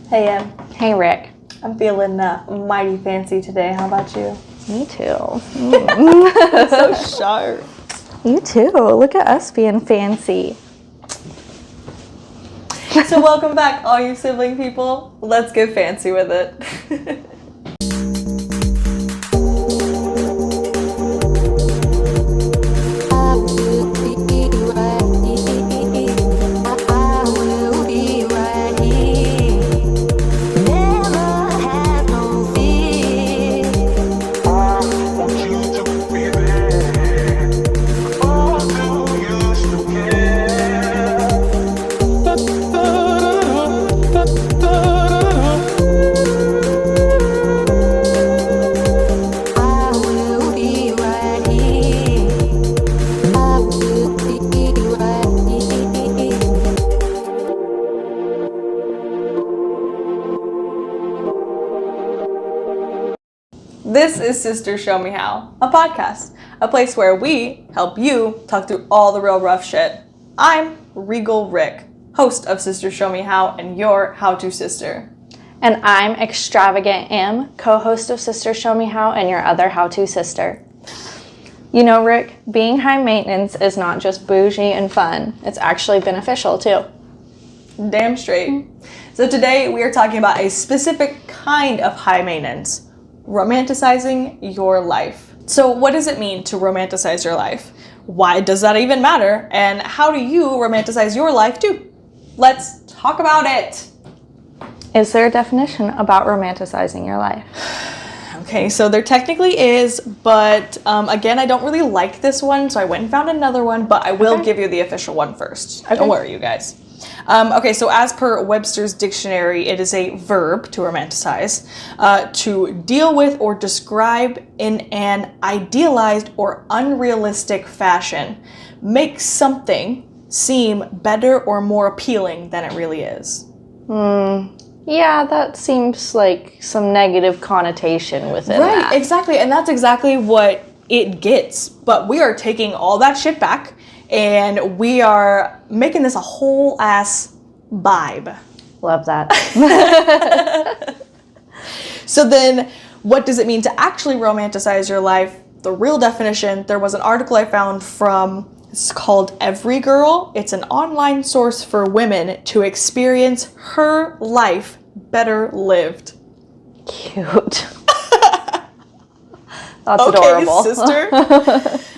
Hey, Em. Hey, Rick. I'm feeling mighty fancy today. How about you? Me too. So sharp. You too. Look at us being fancy. So welcome back, all you sibling people. Let's get fancy with it. This is Sister Show Me How, a podcast, a place where we help you talk through all the real rough shit. I'm Regal Rick, host of Sister Show Me How and your how-to sister. And I'm Extravagant Em, co-host of Sister Show Me How and your other how-to sister. You know, Rick, being high maintenance is not just bougie and fun. It's actually beneficial, too. Damn straight. So today we are talking about a specific kind of high maintenance. Romanticizing your life. So what does it mean to romanticize your life? Why does that even matter? And how do you romanticize your life too? Let's talk about it. Is there a definition about romanticizing your life? Okay, so there technically is, but again, I don't really like this one, so I went and found another one, but I will give you the official one first. Okay. Don't worry, you guys. Okay, so as per Webster's dictionary, it is a verb to romanticize, to deal with or describe in an idealized or unrealistic fashion. Make something seem better or more appealing than it really is. Yeah, that seems like some negative connotation within that. Right, exactly, and that's exactly what it gets. But we are taking all that shit back, and we are making this a whole ass vibe. Love that. So then, what does it mean to actually romanticize your life? The real definition, there was an article I found from, it's called Every Girl. It's an online source for women to experience her life better lived. Cute. That's adorable. Sister.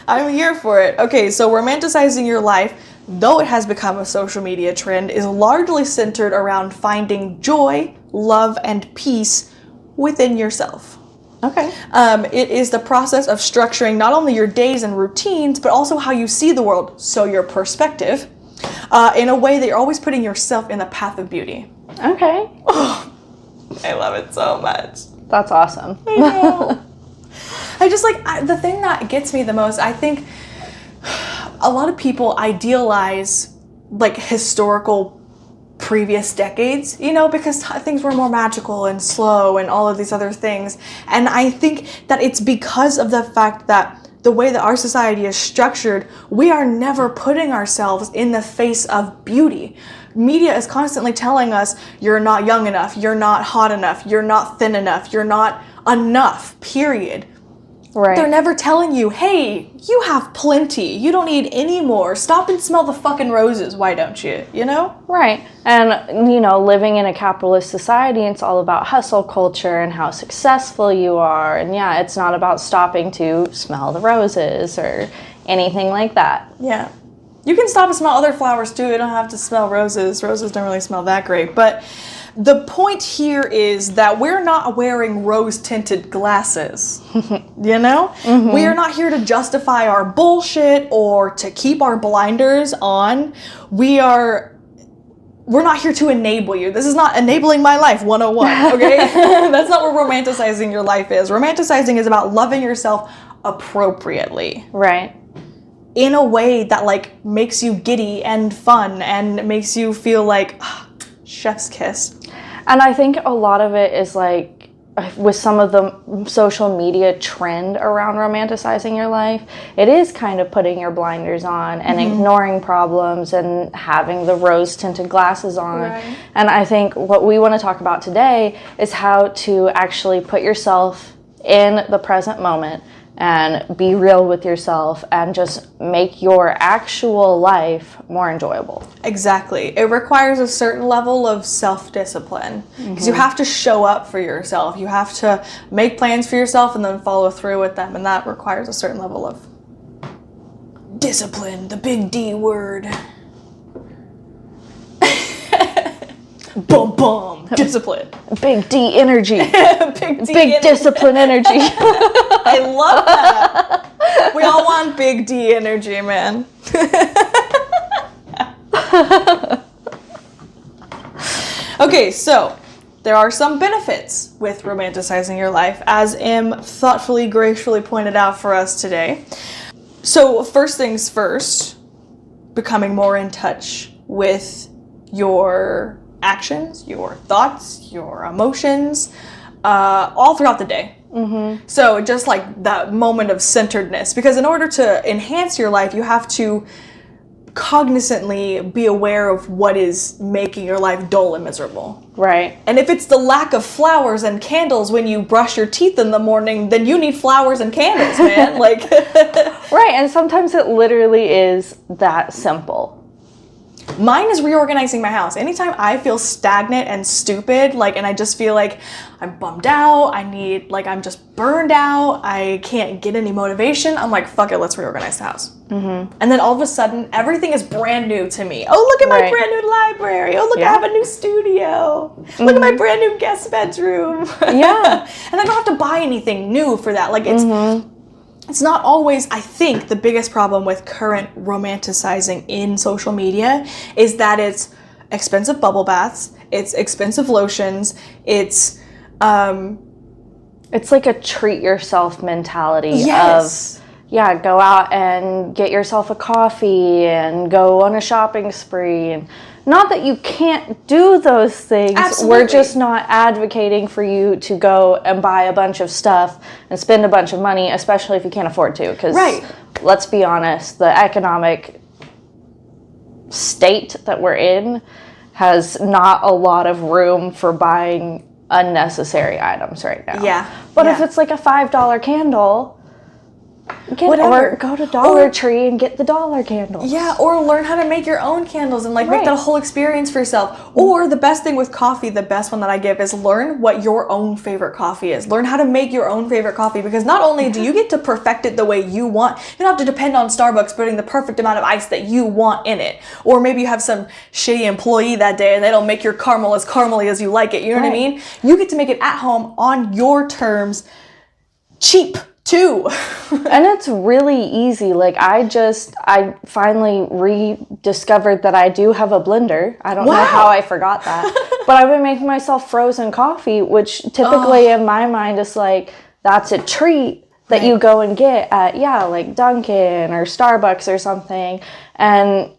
I'm here for it. Okay, so romanticizing your life, though it has become a social media trend, is largely centered around finding joy, love, and peace within yourself. Okay. It is the process of structuring not only your days and routines, but also how you see the world, so your perspective, in a way that you're always putting yourself in the path of beauty. Okay. Oh, I love it so much. That's awesome. I know. I just the thing that gets me the most, I think a lot of people idealize historical previous decades, you know, because things were more magical and slow and all of these other things. And I think that it's because of the fact that the way that our society is structured, we are never putting ourselves in the face of beauty. Media is constantly telling us you're not young enough, you're not hot enough, you're not thin enough, you're not enough, period. Right. They're never telling you, hey, you have plenty. You don't need any more. Stop and smell the fucking roses. Why don't you? You know? Right. And, you know, living in a capitalist society, it's all about hustle culture and how successful you are. And yeah, it's not about stopping to smell the roses or anything like that. Yeah. You can stop and smell other flowers too. You don't have to smell roses. Roses don't really smell that great. But the point here is that we're not wearing rose-tinted glasses, you know? Mm-hmm. We are not here to justify our bullshit or to keep our blinders on. We're not here to enable you. This is not enabling my life 101, okay? That's not what romanticizing your life is. Romanticizing is about loving yourself appropriately. Right. In a way that makes you giddy and fun and makes you feel like chef's kiss. And I think a lot of it is with some of the social media trend around romanticizing your life, it is kind of putting your blinders on and ignoring problems and having the rose tinted glasses on. Right. And I think what we want to talk about today is how to actually put yourself in the present moment and be real with yourself and just make your actual life more enjoyable. Exactly. It requires a certain level of self-discipline because you have to show up for yourself. You have to make plans for yourself and then follow through with them, and that requires a certain level of discipline, the big D word. Boom, boom. Discipline. Big D energy. Big discipline energy. I love that. We all want big D energy, man. Okay, so there are some benefits with romanticizing your life, as Em thoughtfully, gracefully pointed out for us today. So first things first, becoming more in touch with your actions, your thoughts, your emotions, all throughout the day. So just like that moment of centeredness, because in order to enhance your life, you have to cognizantly be aware of what is making your life dull and miserable. Right. And if it's the lack of flowers and candles when you brush your teeth in the morning, then you need flowers and candles, man. Like Right, and sometimes it literally is that simple. Mine is reorganizing my house. Anytime I feel stagnant and stupid, and I just feel like I'm bummed out, I'm just burned out, I can't get any motivation, I'm like, fuck it, let's reorganize the house. And then all of a sudden, everything is brand new to me. Oh, look at my brand new library. Oh, look, I have a new studio. Look at my brand new guest bedroom. Yeah. And I don't have to buy anything new for that. It's not always, I think, the biggest problem with current romanticizing in social media is that it's expensive bubble baths, it's expensive lotions, it's like a treat yourself mentality. Yes. Go out and get yourself a coffee and go on a shopping spree. And not that you can't do those things. Absolutely. We're just not advocating for you to go and buy a bunch of stuff and spend a bunch of money, especially if you can't afford to. Because let's be honest, the economic state that we're in has not a lot of room for buying unnecessary items right now. Yeah. But if it's like a $5 candle, Whatever. Or go to Dollar Tree and get the dollar candles. Yeah, or learn how to make your own candles and make that a whole experience for yourself. Or the best thing with coffee, the best one that I give is learn what your own favorite coffee is. Learn how to make your own favorite coffee, because not only do you get to perfect it the way you want, you don't have to depend on Starbucks putting the perfect amount of ice that you want in it. Or maybe you have some shitty employee that day and they don't make your caramel as caramely as you like it. You know what I mean? You get to make it at home on your terms, cheap too. And it's really easy. I finally rediscovered that I do have a blender. I don't know how I forgot that. But I've been making myself frozen coffee, which typically in my mind is that's a treat that you go and get at, Dunkin' or Starbucks or something. And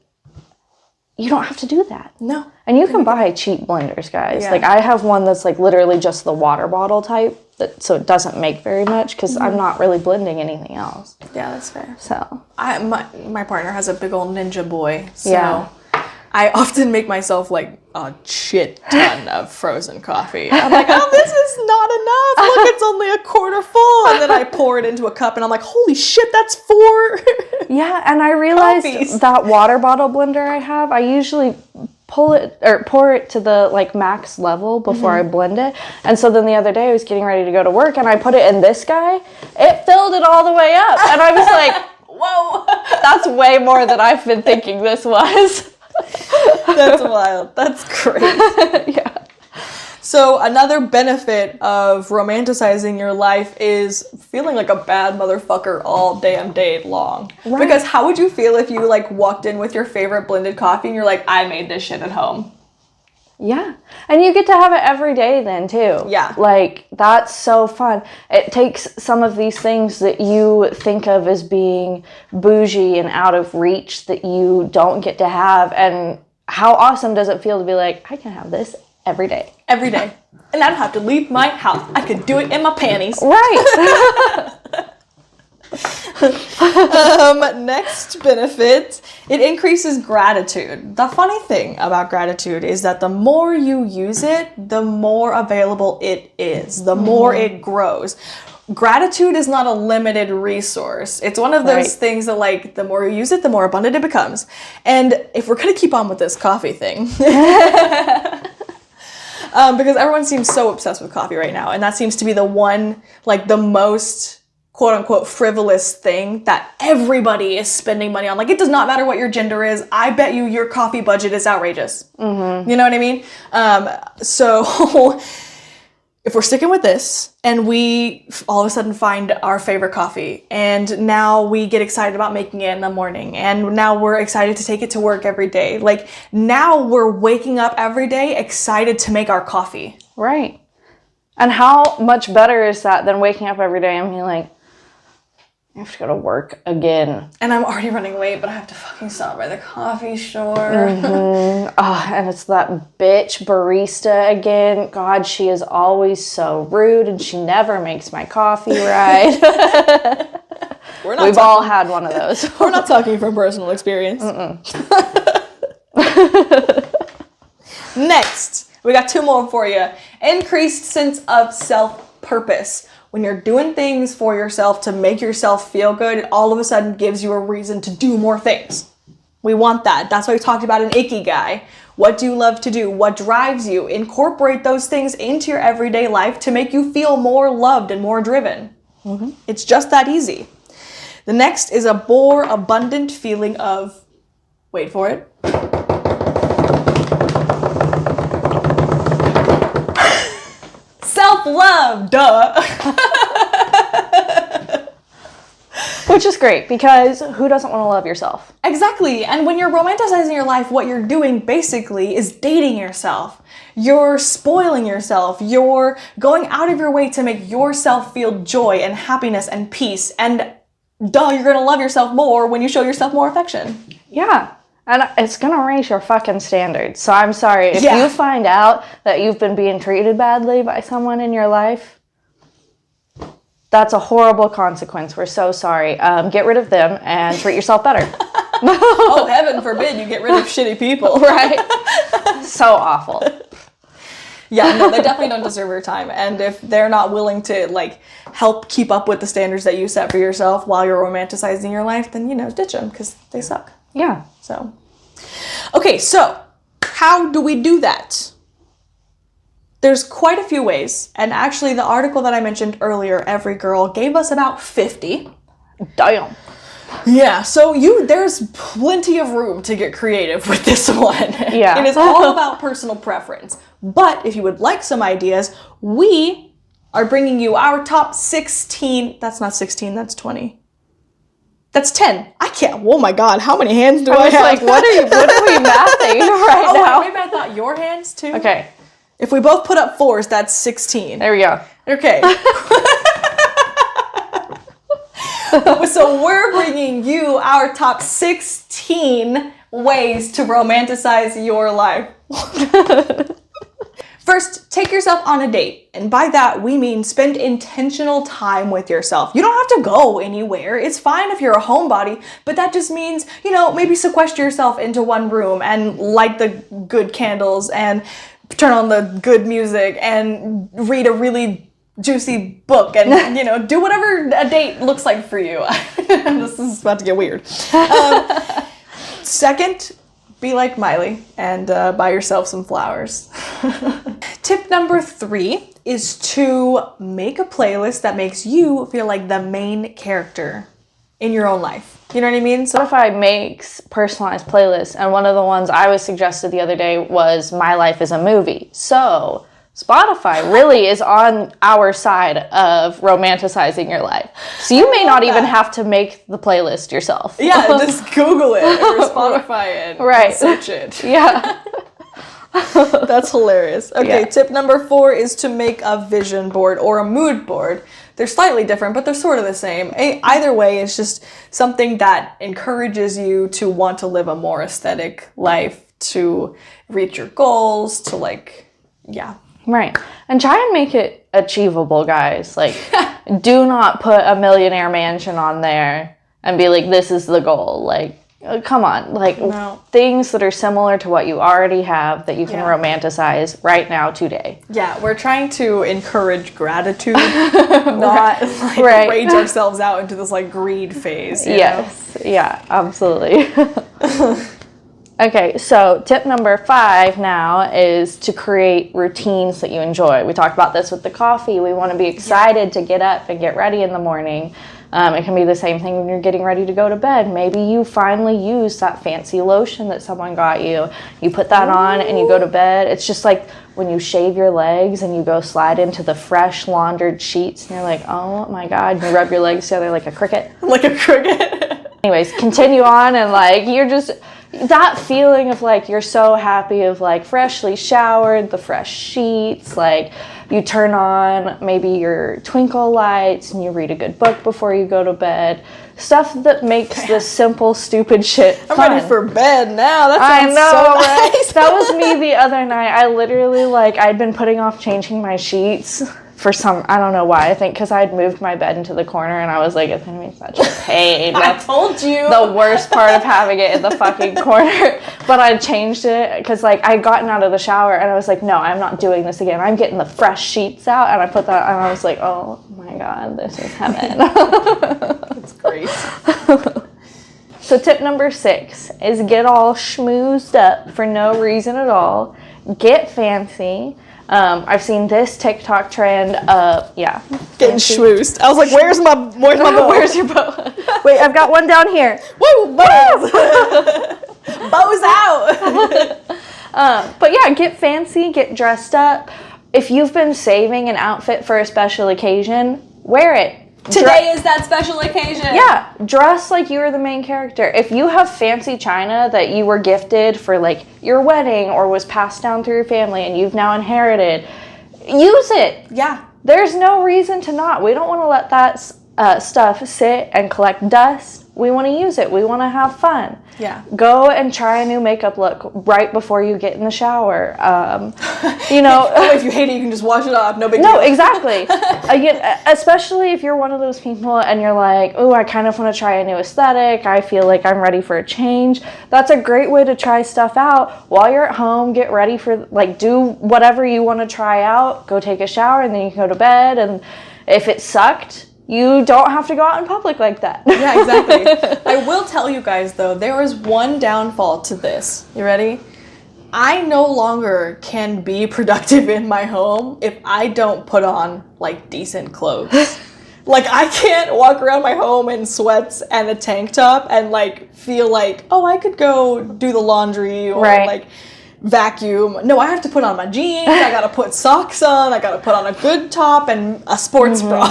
you don't have to do that. No. And you can buy cheap blenders, guys. Yeah. I have one that's literally just the water bottle type, so it doesn't make very much because I'm not really blending anything else. Yeah, that's fair. So my partner has a big old ninja boy, so I often make myself a shit ton of frozen coffee. I'm like, oh, this is not enough. Look, it's only a quarter full. And then I pour it into a cup and I'm like, holy shit, that's 4. Yeah, and I realized coffees. That water bottle blender I have, I usually pour it to the max level before I blend it. And so then the other day I was getting ready to go to work and I put it in this guy. It filled it all the way up. And I was like, whoa, that's way more than I've been thinking this was. That's wild. That's great. Yeah. So another benefit of romanticizing your life is feeling like a bad motherfucker all damn day long. Right. Because how would you feel if you walked in with your favorite blended coffee and you're like, I made this shit at home? Yeah. And you get to have it every day then too. Yeah. That's so fun. It takes some of these things that you think of as being bougie and out of reach that you don't get to have. And how awesome does it feel to be like, I can have this every day. Every day. And I don't have to leave my house. I could do it in my panties. Right. Next benefit, it increases gratitude. The funny thing about gratitude is that the more you use it, the more available it is, the more it grows. Gratitude is not a limited resource. It's one of those things that, like, the more you use it, the more abundant it becomes. And if we're going to keep on with this coffee thing, because everyone seems so obsessed with coffee right now, and that seems to be the one, like, the most quote unquote frivolous thing that everybody is spending money on. Like, it does not matter what your gender is. I bet you your coffee budget is outrageous. You know what I mean? So if we're sticking with this and we all of a sudden find our favorite coffee and now we get excited about making it in the morning and now we're excited to take it to work every day. Like, now we're waking up every day excited to make our coffee. Right. And how much better is that than waking up every day and being like, I have to go to work again. And I'm already running late, but I have to fucking stop by the coffee store. And it's that bitch barista again. God, she is always so rude and she never makes my coffee right. We've all had one of those. We're not talking from personal experience. Next, we got two more for you. Increased sense of self-purpose. When you're doing things for yourself to make yourself feel good, it all of a sudden gives you a reason to do more things. We want that. That's why we talked about an ikigai. What do you love to do? What drives you? Incorporate those things into your everyday life to make you feel more loved and more driven. It's just that easy. The next is a more abundant feeling of, wait for it, self-love, duh. Which is great, because who doesn't want to love yourself? Exactly. And when you're romanticizing your life, what you're doing basically is dating yourself. You're spoiling yourself. You're going out of your way to make yourself feel joy and happiness and peace. And duh, you're going to love yourself more when you show yourself more affection. Yeah. And it's going to raise your fucking standards. So I'm sorry. If you find out that you've been being treated badly by someone in your life, that's a horrible consequence. We're so sorry. Get rid of them and treat yourself better. Oh, heaven forbid you get rid of shitty people. Right? So awful. Yeah, no, they definitely don't deserve your time. And if they're not willing to, like, help keep up with the standards that you set for yourself while you're romanticizing your life, then, you know, ditch them because they suck. Yeah. So, okay, so how do we do that? There's quite a few ways. And actually, the article that I mentioned earlier, Every Girl, gave us about 50. Damn. Yeah, so there's plenty of room to get creative with this one. Yeah. It is all about personal preference. But if you would like some ideas, we are bringing you our top 16. That's not 16, that's 20. That's 10. I can't. Oh my God, how many hands do I have? Like, what are we mathing right now? Wait, maybe I thought your hands too. Okay. If we both put up 4s, that's 16. There we go. Okay. So we're bringing you our top 16 ways to romanticize your life. First, take yourself on a date. And by that, we mean spend intentional time with yourself. You don't have to go anywhere. It's fine if you're a homebody, but that just means, you know, maybe sequester yourself into one room and light the good candles and turn on the good music and read a really juicy book and, you know, do whatever a date looks like for you. This is about to get weird. Second, be like Miley and buy yourself some flowers. Tip number 3 is to make a playlist that makes you feel like the main character in your own life. You know what I mean? Spotify makes personalized playlists, and one of the ones I was suggested the other day was My Life is a Movie. So Spotify really is on our side of romanticizing your life. So you may not even have to make the playlist yourself. Yeah, just Google it or Spotify it and search it. Yeah. That's hilarious. Okay, Yeah. Tip number 4 is to make a vision board or a mood board. They're slightly different, but they're sort of the same. Either way, it's just something that encourages you to want to live a more aesthetic life, to reach your goals, to, like, Yeah. Right. And try and make it achievable, guys. Like, do not put a millionaire mansion on there and be like, this is the goal. Like, come on. Like, things that are similar to what you already have that you can romanticize right now, today. Yeah, we're trying to encourage gratitude, not like rage ourselves out into this like greed phase. You know? Yeah, absolutely. Okay, so tip number 5 now is to create routines that you enjoy. We talked about this with the coffee. We want to be excited to get up and get ready in the morning. It can be the same thing when you're getting ready to go to bed. Maybe you finally use that fancy lotion that someone got you. You put that on and you go to bed. It's just like when you shave your legs and you go slide into the fresh laundered sheets and you're like, oh my God, you rub your legs together like a cricket. Like a cricket. Anyways, continue on, and like you're just... that feeling of like you're so happy of like freshly showered, the fresh sheets, like you turn on maybe your twinkle lights and you read a good book before you go to bed. Stuff that makes this simple, stupid shit fun. I'm ready for bed now. That sounds so nice. That was me the other night. I literally I'd been putting off changing my sheets for I don't know why. I think because I had moved my bed into the corner and I was like, it's going to be such a pain. I told you. The worst part of having it in the fucking corner. But I changed it because I'd gotten out of the shower and I was like, no, I'm not doing this again. I'm getting the fresh sheets out. And I put that and I was like, oh my God, this is heaven. That's great. So tip number 6 is get all schmoozed up for no reason at all. Get fancy. I've seen this TikTok trend of, getting schmoozed. I was like, where's my bow? Where's your bow? Wait, I've got one down here. Woo, bows! Bows out! But yeah, get fancy, get dressed up. If you've been saving an outfit for a special occasion, wear it. Today is that special occasion. Yeah, dress like you were the main character. If you have fancy china that you were gifted for like your wedding or was passed down through your family and you've now inherited, use it. Yeah. There's no reason to not. We don't want to let that stuff sit and collect dust. We want to use it. We want to have fun. Yeah. Go and try a new makeup look right before you get in the shower. If you hate it, you can just wash it off. No big deal. No, exactly. Again, especially if you're one of those people and you're like, oh, I kind of want to try a new aesthetic. I feel like I'm ready for a change. That's a great way to try stuff out while you're at home. Get ready for, do whatever you want to try out. Go take a shower and then you can go to bed. And if it sucked, you don't have to go out in public like that. Yeah, exactly. I will tell you guys, though, there is one downfall to this. You ready? I no longer can be productive in my home if I don't put on, decent clothes. I can't walk around my home in sweats and a tank top and, feel like, oh, I could go do the laundry or, vacuum. No, I have to put on my jeans. I gotta put socks on. I gotta put on a good top and a sports bra.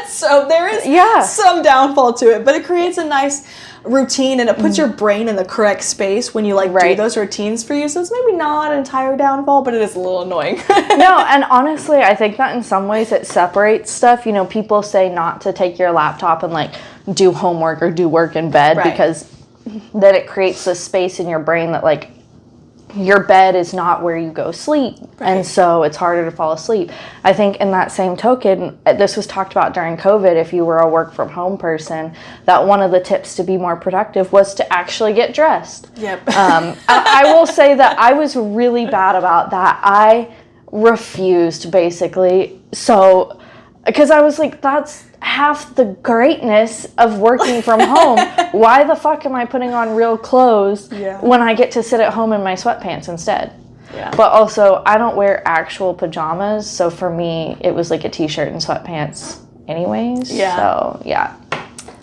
So there is some downfall to it, but it creates a nice routine and it puts your brain in the correct space when you do those routines for you. So it's maybe not an entire downfall, but it is a little annoying. No, and honestly, I think that in some ways it separates stuff. You know, people say not to take your laptop and do homework or do work in bed because then it creates this space in your brain that your bed is not where you go sleep, and so it's harder to fall asleep. I think in that same token, this was talked about during COVID, if you were a work from home person, that one of the tips to be more productive was to actually get dressed. Yep. I will say that I was really bad about that. I refused, basically, because I was like, that's half the greatness of working from home. Why the fuck am I putting on real clothes when I get to sit at home in my sweatpants instead? Yeah. But also, I don't wear actual pajamas, so for me, it was like a t-shirt and sweatpants anyways. Yeah. So, yeah.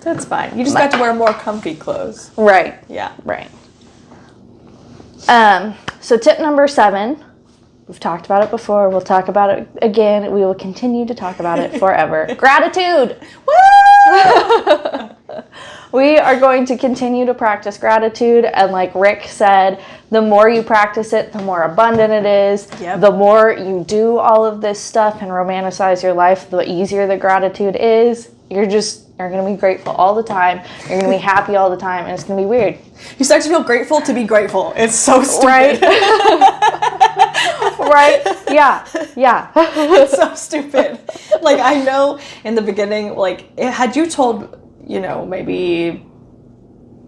That's fine. You just got to wear more comfy clothes. Right. Yeah. Right. So tip number 7. We've talked about it before. We'll talk about it again. We will continue to talk about it forever. Gratitude! Woo! We are going to continue to practice gratitude. And like Rick said, the more you practice it, the more abundant it is. Yep. The more you do all of this stuff and romanticize your life, the easier the gratitude is. You're going to be grateful all the time. You're going to be happy all the time. And it's going to be weird. You start to feel grateful to be grateful. It's so stupid. Right? Right? Yeah. It's so stupid. Like, I know in the beginning, like, had you told, maybe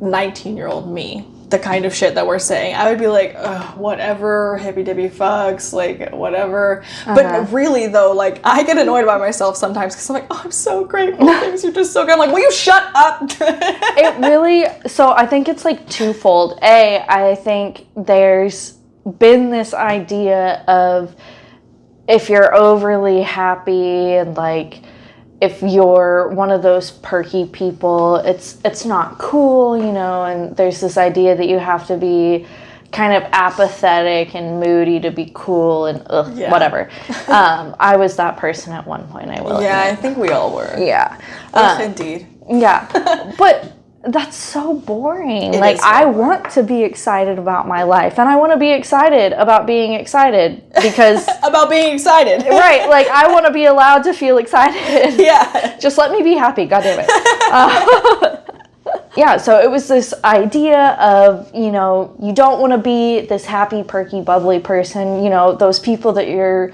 19-year-old me the kind of shit that we're saying, I would be like, ugh, whatever, hippy dippy fucks, like, whatever. But really, though, like, I get annoyed by myself sometimes because I'm like, oh, I'm so grateful. Things are just so good. I'm like, will you shut up? It really, so I think it's like twofold. I think there's been this idea of if you're overly happy and like, if you're one of those perky people, it's not cool, and there's this idea that you have to be kind of apathetic and moody to be cool and whatever. I was that person at one point, I will admit. I think we all were. Yeah. Indeed. Yeah. But that's so boring. It like, is so I boring. want to be excited about my life, and I want to be excited about being excited because... About being excited. Right, like, I want to be allowed to feel excited. Yeah. Just let me be happy, God damn it. Yeah, so it was this idea of, you don't want to be this happy, perky, bubbly person, those people that you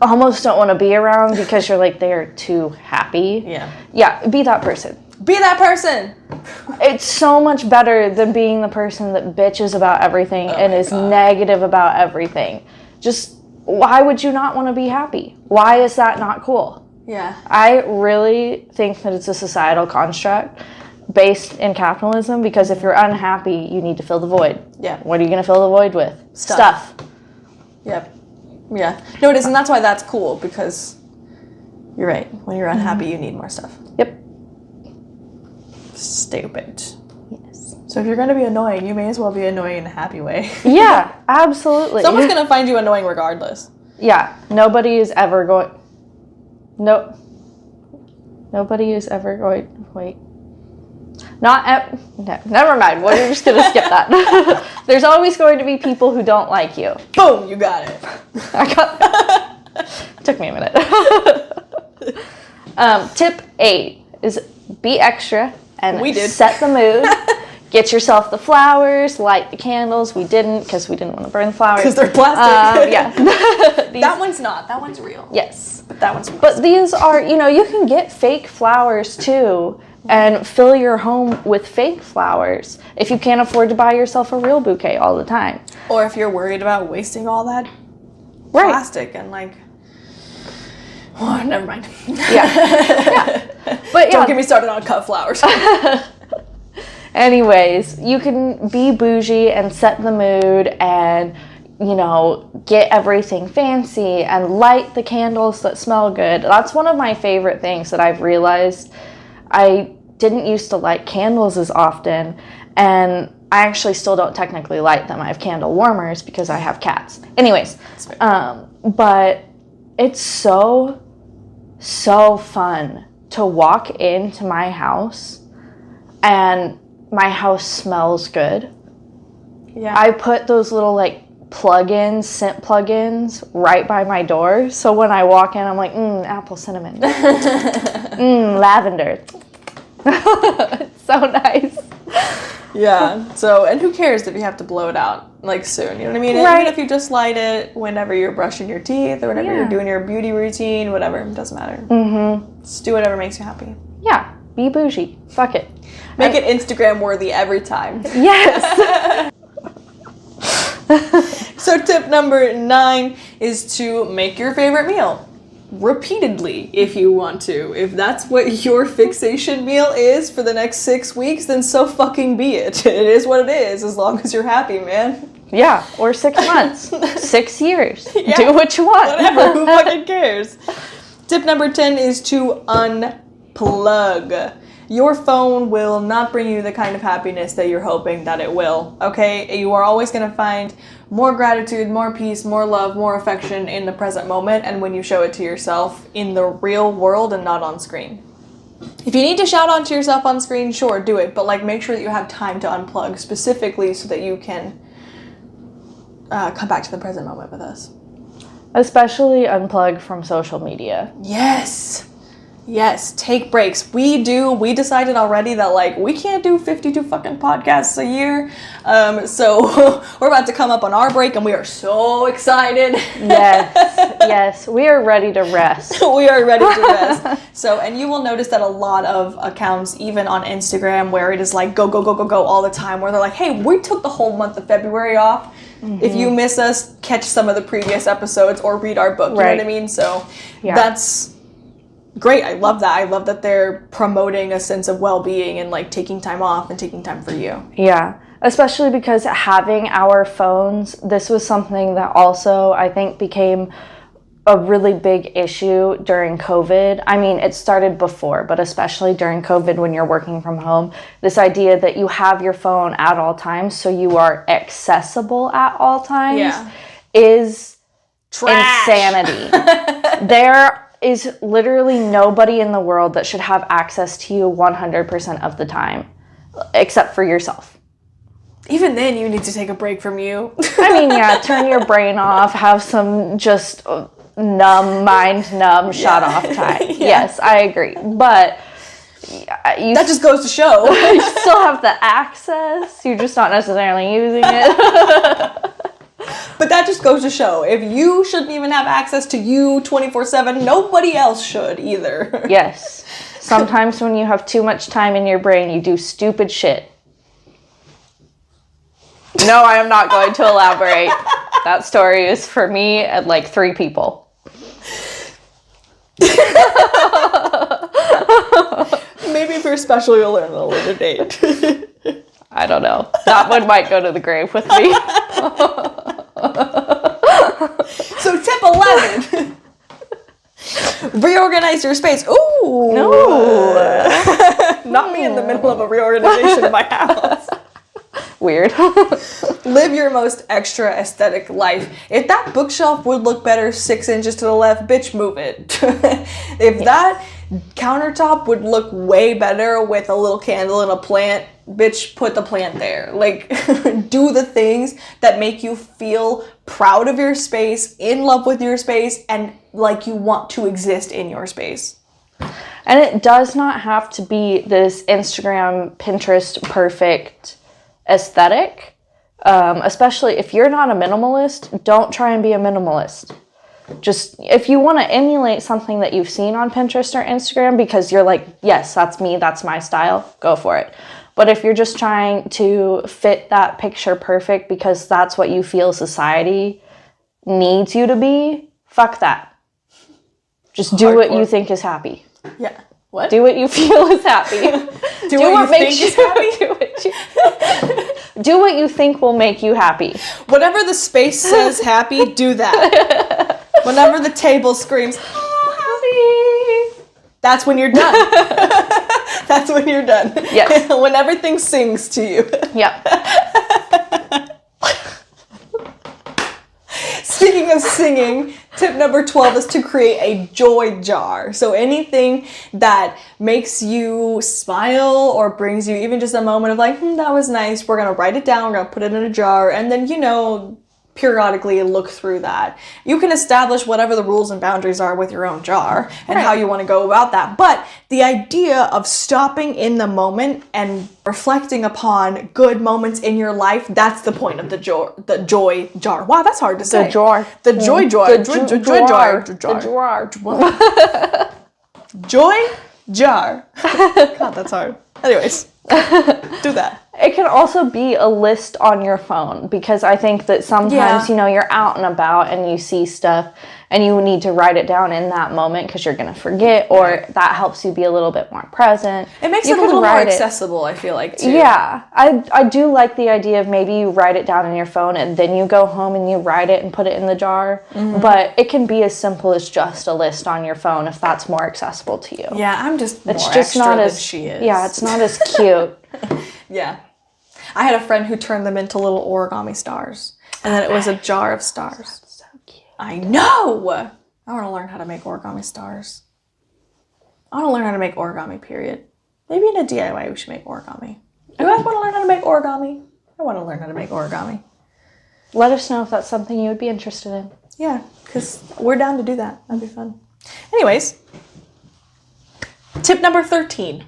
almost don't want to be around because you're like, they're too happy. Yeah. Yeah, be that person. Be that person. It's so much better than being the person that bitches about everything and is negative about everything. Just, why would you not want to be happy? Why is that not cool? Yeah. I really think that it's a societal construct based in capitalism, because if you're unhappy, you need to fill the void. Yeah. What are you going to fill the void with? Stuff. Yep. Yeah. No, it is, and that's why that's cool, because you're right. When you're unhappy, you need more stuff. Yep. Stupid. Yes. So if you're going to be annoying, you may as well be annoying in a happy way. Yeah, absolutely. Someone's going to find you annoying regardless. Yeah. Nobody is ever going... No. Nobody is ever going... Wait. No, never mind. We're just going to skip that. There's always going to be people who don't like you. Boom, you got it. I got... Took me a minute. Tip 8 is be extra and set the mood. Get yourself the flowers, light the candles. We didn't, because we didn't want to burn the flowers. Because they're plastic. Yeah. That one's not. That one's real. Yes. But that one's real. But these are, you can get fake flowers too and fill your home with fake flowers if you can't afford to buy yourself a real bouquet all the time. Or if you're worried about wasting all that plastic and like... Oh, never mind. Yeah. But Don't get me started on cut flowers. Anyways, you can be bougie and set the mood and, get everything fancy and light the candles that smell good. That's one of my favorite things that I've realized. I didn't used to light candles as often, and I actually still don't technically light them. I have candle warmers because I have cats. Anyways, but it's so fun to walk into my house and my house smells good. Yeah. I put those little plug-ins, scent plug-ins right by my door. So when I walk in, I'm like, apple cinnamon. Lavender. It's so nice. Yeah. So, and who cares if you have to blow it out soon? You know what I mean? Right. Even if you just light it whenever you're brushing your teeth or whenever you're doing your beauty routine, whatever, it doesn't matter. Mm-hmm. Just do whatever makes you happy. Yeah. Be bougie. Fuck it. Make it Instagram worthy every time. Yes. So tip number 9 is to make your favorite meal. Repeatedly, if you want to. If that's what your fixation meal is for the next 6 weeks, then so fucking be it. It is what it is, as long as you're happy, man. Yeah, or 6 months. 6 years. Yeah. Do what you want. Whatever, who fucking cares? Tip number 10 is to unplug. Your phone will not bring you the kind of happiness that you're hoping that it will, okay? You are always going to find more gratitude, more peace, more love, more affection in the present moment, and when you show it to yourself in the real world and not on screen. If you need to shout on to yourself on screen, sure, do it, but make sure that you have time to unplug specifically so that you can come back to the present moment with us. Especially unplug from social media. Yes. Yes, take breaks. We decided already that, like, we can't do 52 fucking podcasts a year. So we're about to come up on our break and we are so excited. Yes, we are ready to rest. We are ready to rest. So, and you will notice that a lot of accounts, even on Instagram, where it is like go, go, go, go, go all the time, where they're like, hey, we took the whole month of February off. If you miss us, catch some of the previous episodes or read our book. You know what I mean? So that's great. I love that. I love that they're promoting a sense of well-being and like taking time off and taking time for you. Yeah, especially because having our phones, this was something that also I think became a really big issue during COVID. I mean, it started before, but especially during COVID when you're working from home, this idea that you have your phone at all times so you are accessible at all times is Trash. insanity. There is literally nobody in the world that should have access to you 100% of the time, except for yourself. Even then, you need to take a break from you. I mean, turn your brain off, have some just mind-numb, shut-off time. Yes, I agree. But that just goes to show. You still have the access, you're just not necessarily using it. But that just goes to show, if you shouldn't even have access to you 24/7, nobody else should either. Yes. Sometimes when you have too much time in your brain, you do stupid shit. No, I am not going to elaborate. That story is for me and like 3 people. Maybe if you're special, you'll learn at a later date. I don't know. That one might go to the grave with me. So tip 11. Reorganize your space. Ooh. No. Not me in the middle of a reorganization of my house. Weird. Live your most extra aesthetic life. If that bookshelf would look better 6 inches to the left, bitch, move it. If that countertop would look way better with a little candle and a plant, bitch, put the plant there. Like, do the things that make you feel proud of your space, in love with your space, and like you want to exist in your space. And it does not have to be this Instagram, Pinterest perfect aesthetic. Especially if you're not a minimalist, don't try and be a minimalist. Just if you want to emulate something that you've seen on Pinterest or Instagram because you're like, yes, that's me, that's my style, go for it. But if you're just trying to fit that picture perfect because that's what you feel society needs you to be, fuck that. Just do what you think is happy. Yeah. What? Do what you feel is happy. Do what you think is happy? Do what you think will make you happy. Whatever the space says happy, do that. Whenever the table screams, oh, happy, that's when you're done. That's when you're done. Yes. When everything sings to you. Yep. Speaking of singing, tip number 12 is to create a joy jar. So anything that makes you smile or brings you even just a moment of like, that was nice, we're going to write it down, we're going to put it in a jar, and then, periodically look through that. You can establish whatever the rules and boundaries are with your own jar and how you want to go about that. But the idea of stopping in the moment and reflecting upon good moments in your life, that's the point of the joy jar. Wow, that's hard to say. The jar. The joy jar. Joy jar. Joy jar. God, that's hard. Anyways, do that. It can also be a list on your phone because I think that sometimes, you're out and about and you see stuff and you need to write it down in that moment because you're going to forget, or that helps you be a little bit more present. It makes it a little more accessible, I feel like, too. Yeah. I do like the idea of maybe you write it down in your phone and then you go home and you write it and put it in the jar. Mm-hmm. But it can be as simple as just a list on your phone if that's more accessible to you. Yeah, I'm just more just extra not than as, she is. Yeah, it's not as cute. Yeah. I had a friend who turned them into little origami stars. And then it was a jar of stars. That's so cute. I know! I want to learn how to make origami stars. I want to learn how to make origami, period. Maybe in a DIY we should make origami. You guys want to learn how to make origami? I want to learn how to make origami. Let us know if that's something you would be interested in. Yeah, because we're down to do that. That'd be fun. Anyways, Tip number 13.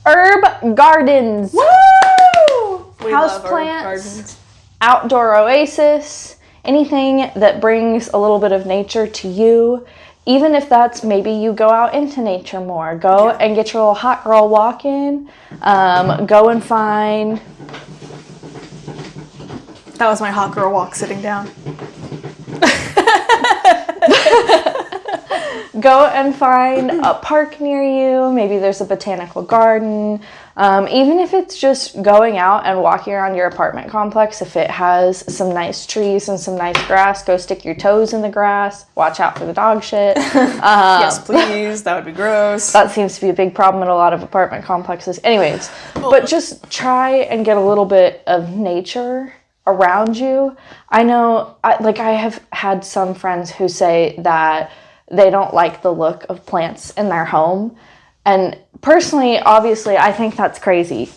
Herb gardens. Woo! We House love herb plants. gardens. Outdoor oasis. Anything that brings a little bit of nature to you. Even if that's maybe you go out into nature more. Go and get your little hot girl walk in. Go and find... That was my hot girl walk sitting down. Go and find a park near you. Maybe there's a botanical garden. Even if it's just going out and walking around your apartment complex, if it has some nice trees and some nice grass, go stick your toes in the grass. Watch out for the dog shit. Yes, please. That would be gross. That seems to be a big problem in a lot of apartment complexes. Anyways, but just try and get a little bit of nature around you. I know, I have had some friends who say that they don't like the look of plants in their home. And personally, obviously, I think that's crazy.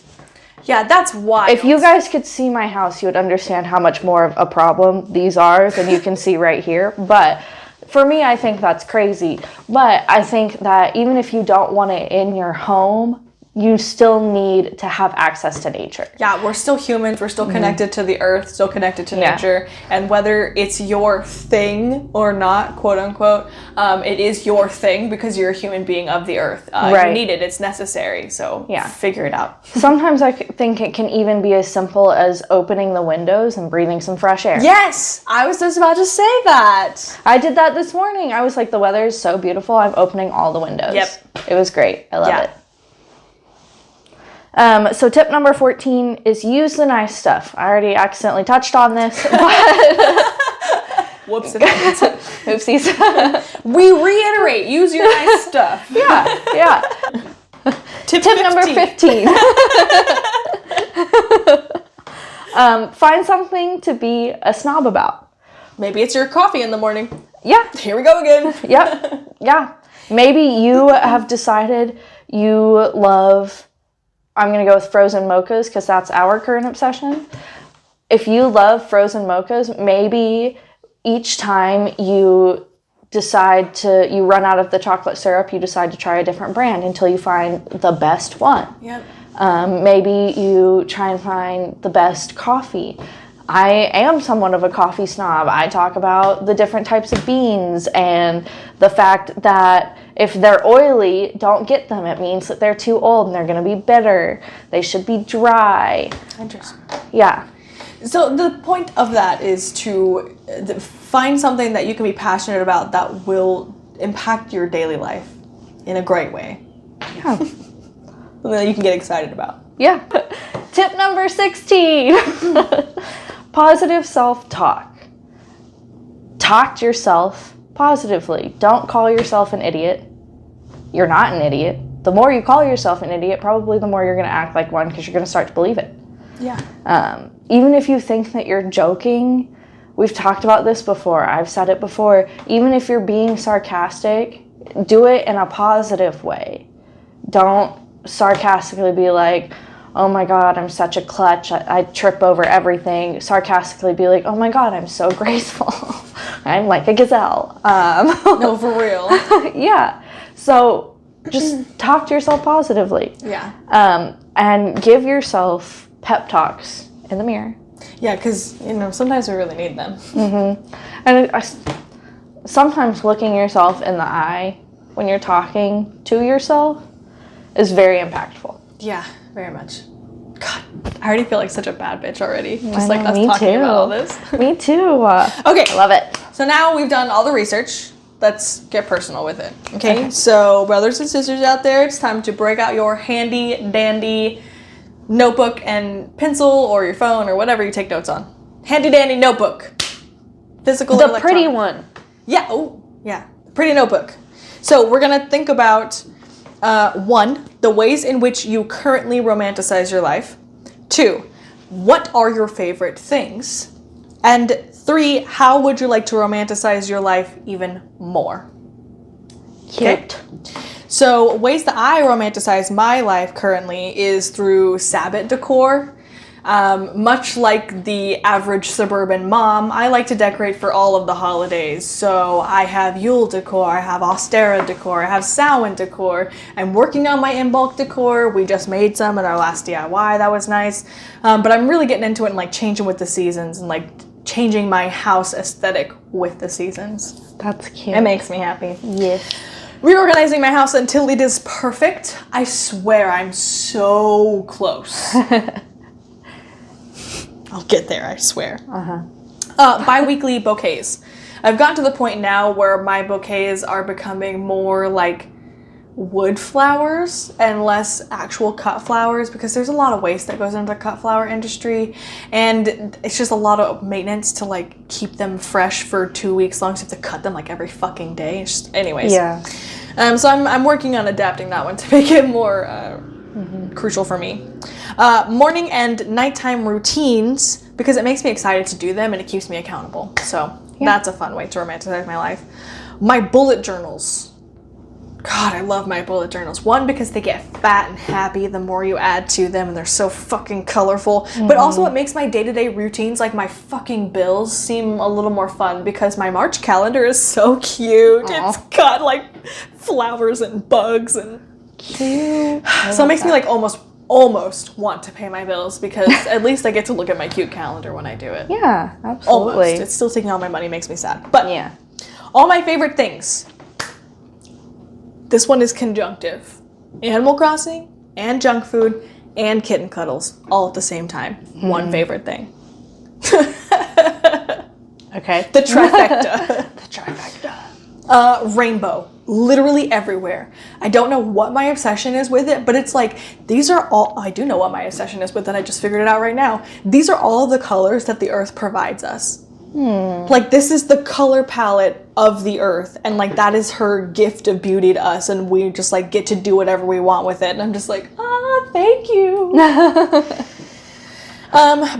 Yeah, that's wild. If you guys could see my house, you would understand how much more of a problem these are than you can see right here. But for me, I think that's crazy. But I think that even if you don't want it in your home, you still need to have access to nature. Yeah, we're still humans. We're still connected to the earth, still connected to nature. And whether it's your thing or not, quote unquote, it is your thing because you're a human being of the earth. You need it. It's necessary. So figure it out. Sometimes I think it can even be as simple as opening the windows and breathing some fresh air. Yes, I was just about to say that. I did that this morning. I was like, the weather is so beautiful. I'm opening all the windows. Yep. It was great. I love it. So tip number 14 is use the nice stuff. I already accidentally touched on this, but... Whoops. Oopsies. We reiterate, use your nice stuff. Yeah. Tip number 15. Find something to be a snob about. Maybe it's your coffee in the morning. Yeah. Here we go again. Yep. Yeah. Maybe you have decided you love... I'm going to go with frozen mochas because that's our current obsession. If you love frozen mochas, maybe each time you run out of the chocolate syrup, you decide to try a different brand until you find the best one. Yep. Maybe you try and find the best coffee. I am somewhat of a coffee snob. I talk about the different types of beans and the fact that if they're oily, don't get them. It means that they're too old and they're going to be bitter. They should be dry. Interesting. Yeah. So the point of that is to find something that you can be passionate about that will impact your daily life in a great way. Yeah. Something that you can get excited about. Yeah. Tip number 16. Positive self-talk. Talk to yourself positively. Don't call yourself an idiot. You're not an idiot. The more you call yourself an idiot, probably the more you're going to act like one because you're going to start to believe it. Yeah. Even if you think that you're joking, we've talked about this before. I've said it before. Even if you're being sarcastic, do it in a positive way. Don't sarcastically be like, oh my God, I'm such a klutz. I trip over everything. Sarcastically be like, oh my God, I'm so graceful. I'm like a gazelle. No, for real. Yeah. So just talk to yourself positively. Yeah. And give yourself pep talks in the mirror. Yeah, because, sometimes we really need them. Mm-hmm. And sometimes looking yourself in the eye when you're talking to yourself is very impactful. Yeah, very much. God, I already feel like such a bad bitch already. Just like us me talking too. about all this. Me too. Okay. I love it. So now we've done all the research. Let's get personal with it. Okay? So brothers and sisters out there, it's time to break out your handy dandy notebook and pencil or your phone or whatever you take notes on. Handy dandy notebook. Physical and The pretty electronic. one. Yeah. Oh, yeah. Pretty notebook. So we're going to think about 1, the ways in which you currently romanticize your life. 2, what are your favorite things? And 3, how would you like to romanticize your life even more? Cute. Okay? So ways that I romanticize my life currently is through Sabbath decor. Much like the average suburban mom, I like to decorate for all of the holidays. So I have Yule decor, I have Austera decor, I have Samhain decor. I'm working on my in-bulk decor. We just made some at our last DIY. That was nice. But I'm really getting into it and like changing with the seasons and like changing my house aesthetic with the seasons. That's cute. It makes me happy. Yes. Reorganizing my house until it is perfect. I swear I'm so close. I'll get there, I swear. Bi-weekly bouquets. I've gotten to the point now where my bouquets are becoming more like wood flowers and less actual cut flowers, because there's a lot of waste that goes into the cut flower industry, and it's just a lot of maintenance to like keep them fresh for 2 weeks long, so you have to cut them like every fucking day. It's just, anyways. Yeah. So I'm working on adapting that one to make it more crucial for me. Morning and nighttime routines, because it makes me excited to do them and it keeps me accountable. So that's a fun way to romanticize my life. My bullet journals. God, I love my bullet journals. One, because they get fat and happy the more you add to them, and they're so fucking colorful. But also it makes my day-to-day routines, like my fucking bills, seem a little more fun, because my March calendar is so cute. Aww. It's got like flowers and bugs and Cute. so it makes me like almost want to pay my bills, because at least I get to look at my cute calendar when I do it. Yeah, absolutely. Almost. It's still taking all my money, makes me sad. But yeah. all my favorite things. This one is conjunctive. Animal Crossing and junk food and kitten cuddles all at the same time. One favorite thing. Okay. The trifecta. The trifecta. Rainbow. Literally everywhere. I don't know what my obsession is with it, but it's like, these are all, I do know what my obsession is with it, I just figured it out right now. These are all the colors that the earth provides us. Like, this is the color palette of the earth, and like that is her gift of beauty to us, and we just like get to do whatever we want with it, and I'm just like, thank you.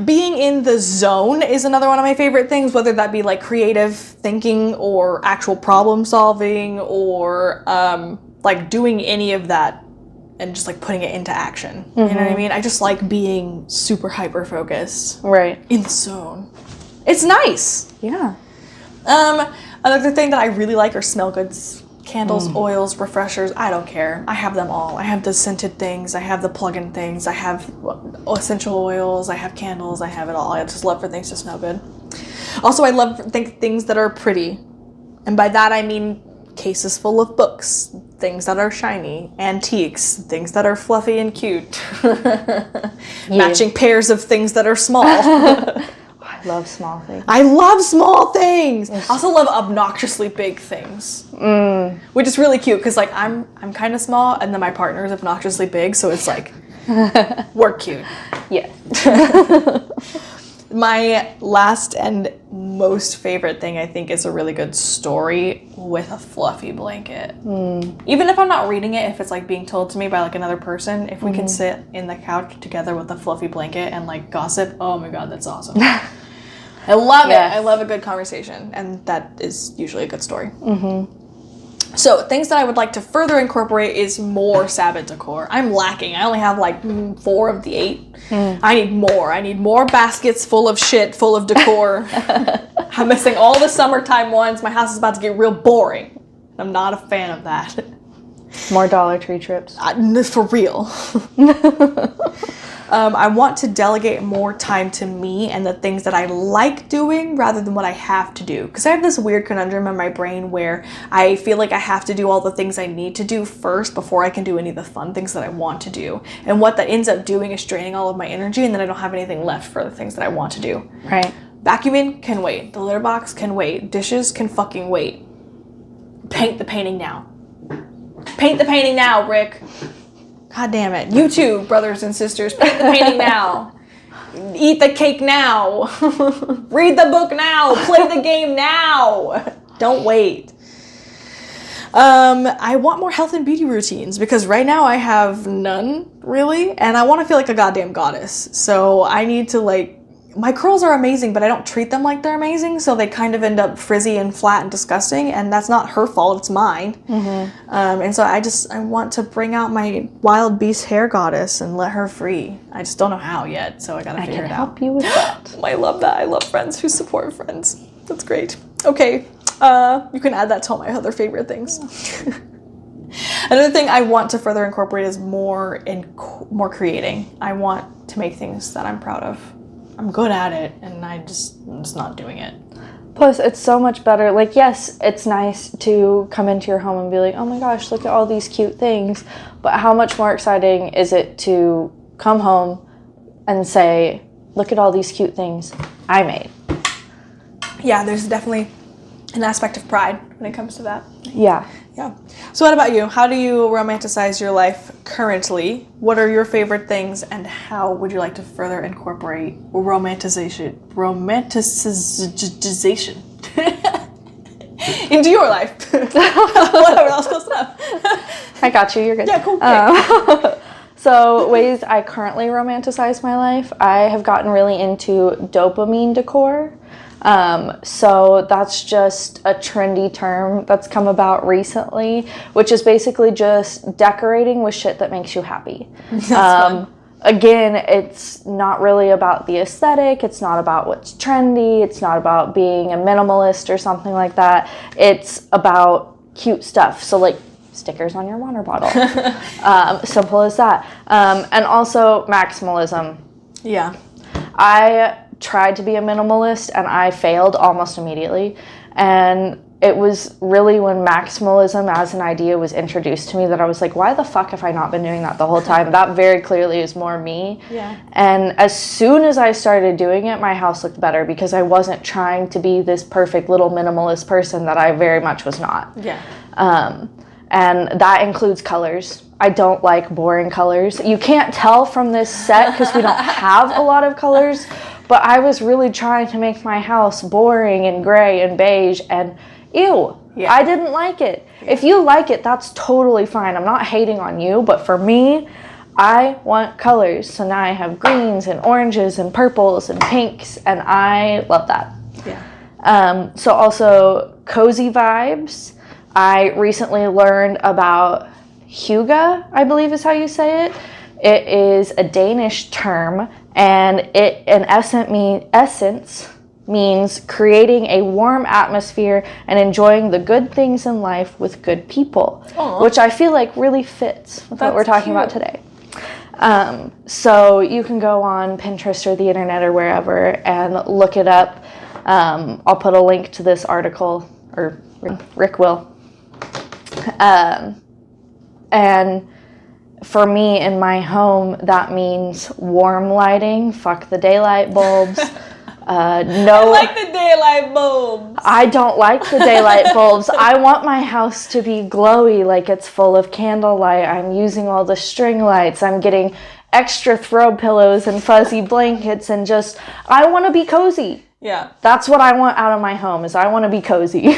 Being in the zone is another one of my favorite things, whether that be like creative thinking or actual problem solving or like doing any of that and just like putting it into action. You know what I mean? I just like being super hyper focused. Right. In the zone. It's nice. Yeah. Another thing that I really like are smell goods. Candles, oils, refreshers, I don't care. I have them all. I have the scented things, I have the plug-in things, I have essential oils, I have candles, I have it all. I just love for things to smell good. Also, I love things that are pretty. And by that I mean cases full of books, things that are shiny, antiques, things that are fluffy and cute. Matching pairs of things that are small. I love small things. I love small things. I also love obnoxiously big things, which is really cute because like I'm kind of small, and then my partner is obnoxiously big, so it's like we're cute. Yeah. My last and most favorite thing, I think, is a really good story with a fluffy blanket. Even if I'm not reading it, if it's like being told to me by like another person, if we can sit in the couch together with a fluffy blanket and like gossip, oh my god, that's awesome. I love it. I love a good conversation, and that is usually a good story. So things that I would like to further incorporate is more Sabbath decor. I'm lacking. I only have like 4 of the 8. I need more. I need more baskets full of shit, full of decor. I'm missing all the summertime ones. My house is about to get real boring. I'm not a fan of that. More Dollar Tree trips. For real. I want to delegate more time to me and the things that I like doing rather than what I have to do. Because I have this weird conundrum in my brain where I feel like I have to do all the things I need to do first before I can do any of the fun things that I want to do. And what that ends up doing is draining all of my energy, and then I don't have anything left for the things that I want to do. Right. Vacuuming can wait. The litter box can wait. Dishes can fucking wait. Paint the painting now. Paint the painting now, Rick. God damn it. You too, brothers and sisters. Paint the painting now. Eat the cake now. Read the book now. Play the game now. Don't wait. I want more health and beauty routines, because right now I have none, really, and I want to feel like a goddamn goddess. So I need to like my curls are amazing, but I don't treat them like they're amazing, so they kind of end up frizzy and flat and disgusting, and that's not her fault, it's mine. And so I want to bring out my wild beast hair goddess and let her free. I just don't know how yet, so I gotta figure it out. I can help you with that. I love that. I love friends who support friends. That's great. Okay, you can add that to all my other favorite things. Another thing I want to further incorporate is more creating. I want to make things that I'm proud of. I'm good at it, and I'm just not doing it. Plus, it's so much better. Like, yes, it's nice to come into your home and be like, oh my gosh, look at all these cute things. But how much more exciting is it to come home and say, look at all these cute things I made? Yeah, there's definitely an aspect of pride when it comes to that. Yeah. Yeah. So what about you? How do you romanticize your life currently? What are your favorite things, and how would you like to further incorporate romanticization into your life? Whatever else close enough. I got you. You're good. Yeah, cool. So ways I currently romanticize my life, I have gotten really into dopamine decor. So that's just a trendy term that's come about recently, which is basically just decorating with shit that makes you happy. Again, it's not really about the aesthetic. It's not about what's trendy. It's not about being a minimalist or something like that. It's about cute stuff. So like stickers on your water bottle. Simple as that. And also maximalism. Yeah. I tried to be a minimalist and I failed almost immediately, and it was really when maximalism as an idea was introduced to me that I was like, why the fuck have I not been doing that the whole time? That very clearly is more me. Yeah. And as soon as I started doing it, my house looked better because I wasn't trying to be this perfect little minimalist person that I very much was not. Yeah. And that includes colors. I don't like boring colors. You can't tell from this set because we don't have a lot of colors, but I was really trying to make my house boring and gray and beige, and ew, yeah. I didn't like it. Yeah. If you like it, that's totally fine. I'm not hating on you, but for me, I want colors. So now I have greens and oranges and purples and pinks, and I love that. Yeah. So also cozy vibes. I recently learned about hygge, I believe is how you say it. It is a Danish term, and it in essence means creating a warm atmosphere and enjoying the good things in life with good people. Aww. Which I feel like really fits with what we're talking about today. So you can go on Pinterest or the internet or wherever and look it up. I'll put a link to this article, or Rick will. And for me in my home, that means warm lighting. Fuck the daylight bulbs. I like the daylight bulbs. I don't like the daylight bulbs. I want my house to be glowy, like it's full of candlelight. I'm using all the string lights. I'm getting extra throw pillows and fuzzy blankets, and just, I want to be cozy. Yeah. That's what I want out of my home, is I want to be cozy.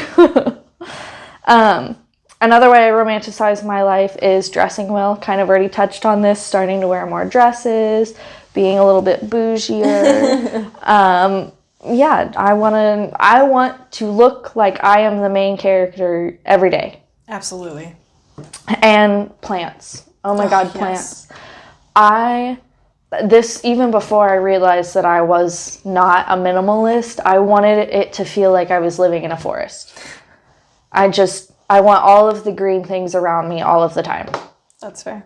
Another way I romanticize my life is dressing well. Kind of already touched on this, starting to wear more dresses, being a little bit bougier. Yeah, I want to look like I am the main character every day. Absolutely. And plants. Oh my God, plants. Yes. Even before I realized that I was not a minimalist, I wanted it to feel like I was living in a forest. I want all of the green things around me all of the time. That's fair.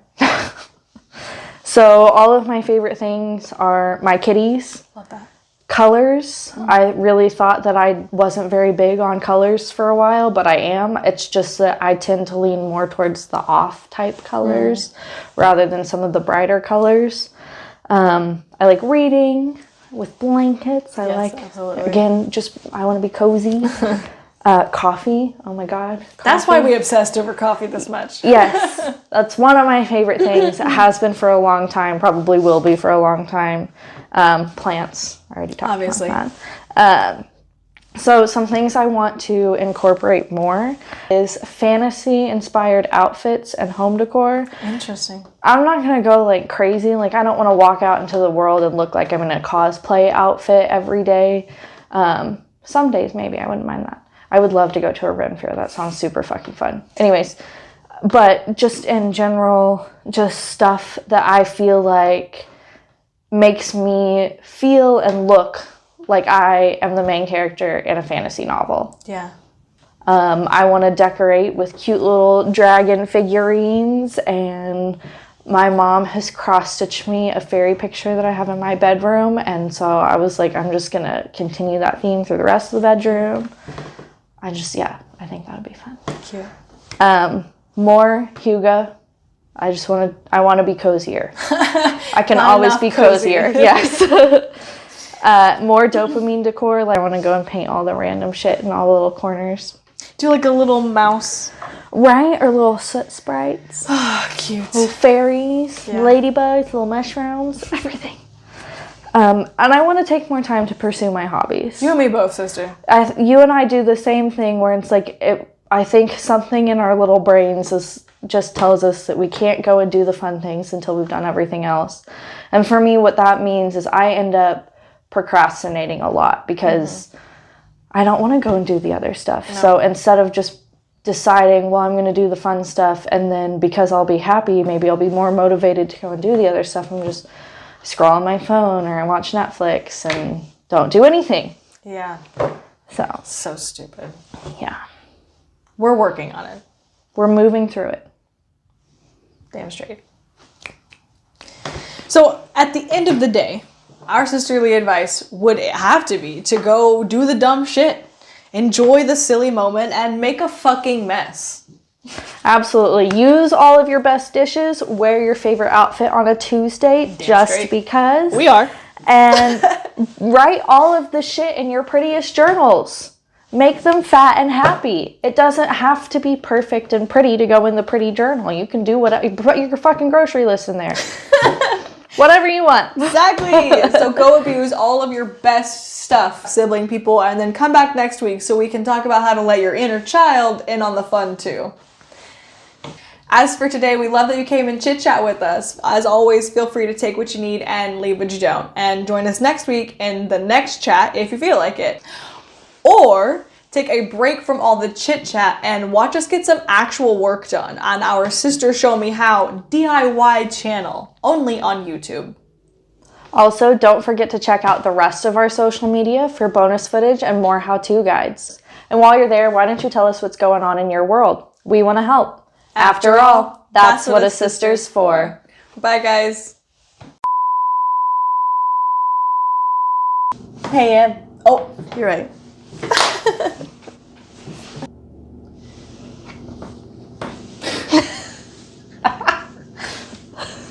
So all of my favorite things are my kitties. Love that. Colors. I really thought that I wasn't very big on colors for a while, but I am. It's just that I tend to lean more towards the off type colors rather than some of the brighter colors. I like reading with blankets. Absolutely. Again, I want to be cozy. Coffee. Oh my God. Coffee. That's why we obsessed over coffee this much. Yes. That's one of my favorite things. It has been for a long time. Probably will be for a long time. Plants. I already talked about that. So some things I want to incorporate more is fantasy-inspired outfits and home decor. Interesting. I'm not going to go like crazy. Like I don't want to walk out into the world and look like I'm in a cosplay outfit every day. Some days maybe I wouldn't mind that. I would love to go to a Ren fair. That sounds super fucking fun. Anyways, but just in general, just stuff that I feel like makes me feel and look like I am the main character in a fantasy novel. Yeah. I want to decorate with cute little dragon figurines, and my mom has cross-stitched me a fairy picture that I have in my bedroom, and so I was like, I'm just going to continue that theme through the rest of the bedroom. I think that would be fun. Cute. More Huga. I want to be cozier. I can always be cozier. Yes. More dopamine decor. Like I want to go and paint all the random shit in all the little corners. Do like a little mouse. Right? Or little soot sprites. Oh, cute. Little fairies, ladybugs, little mushrooms, everything. And I want to take more time to pursue my hobbies. You and me both, sister. You and I do the same thing where it's like, I think something in our little brains just tells us that we can't go and do the fun things until we've done everything else. And for me, what that means is I end up procrastinating a lot because I don't want to go and do the other stuff. No. So instead of just deciding, well, I'm going to do the fun stuff, and then because I'll be happy, maybe I'll be more motivated to go and do the other stuff, I'm just scroll on my phone or watch Netflix and don't do anything. Yeah. So stupid. Yeah. We're working on it. We're moving through it. Damn straight. So at the end of the day, our sisterly advice would have to be to go do the dumb shit, enjoy the silly moment, and make a fucking mess. Absolutely. Use all of your best dishes. Wear your favorite outfit on a Tuesday. Damn just straight. Because. We are. And write all of the shit in your prettiest journals. Make them fat and happy. It doesn't have to be perfect and pretty to go in the pretty journal. You can do whatever. Put your fucking grocery list in there. Whatever you want. Exactly. So go abuse all of your best stuff, sibling people, and then come back next week so we can talk about how to let your inner child in on the fun too. As for today, we love that you came and chit chat with us. As always, feel free to take what you need and leave what you don't. And join us next week in the next chat if you feel like it. Or take a break from all the chit chat and watch us get some actual work done on our Sister Show Me How DIY channel, only on YouTube. Also, don't forget to check out the rest of our social media for bonus footage and more how-to guides. And while you're there, why don't you tell us what's going on in your world? We want to help. After all, that's what a sister's for. Bye, guys. Hey, Em. Oh, you're right.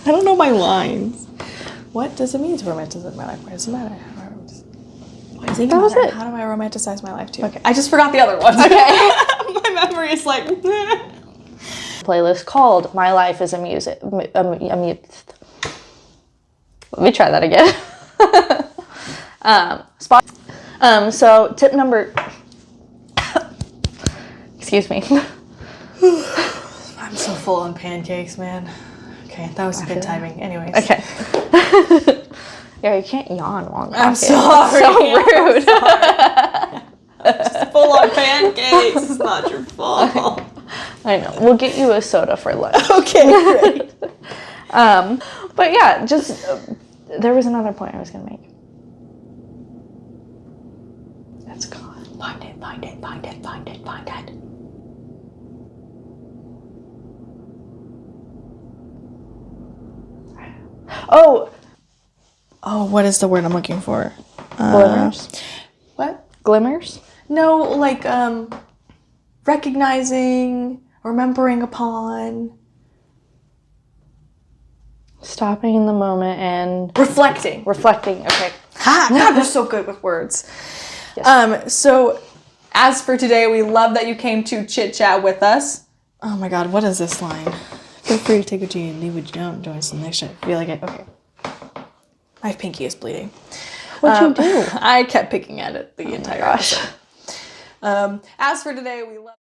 I don't know my lines. What does it mean to romanticize my life? Why does it matter? Why does it even matter? How do I romanticize my life too? Okay, I just forgot the other ones. Okay. My memory is like... Playlist called My Life is a Music. Let me try that again. So tip number... Excuse me. I'm so full on pancakes, man. Okay, that was good timing. Anyways. Okay. Yeah, you can't yawn while I'm sorry. So rude. Just full on pancakes. It's not your fault. I know. We'll get you a soda for lunch. Okay, great. But yeah, just there was another point I was gonna make. It's gone. Find it. Oh, what is the word I'm looking for? Glimmers. What? Glimmers? No, like recognizing, remembering upon. Stopping in the moment and Reflecting. Okay. Ha! God, we're so good with words. Yes. So as for today, we love that you came to chit chat with us. Oh my God, what is this line? Feel free to take what you need, leave what you don't. Join us in the next show. Feel like it. Okay. My pinky is bleeding. What'd you do? I kept picking at it the entire episode. As for today, we love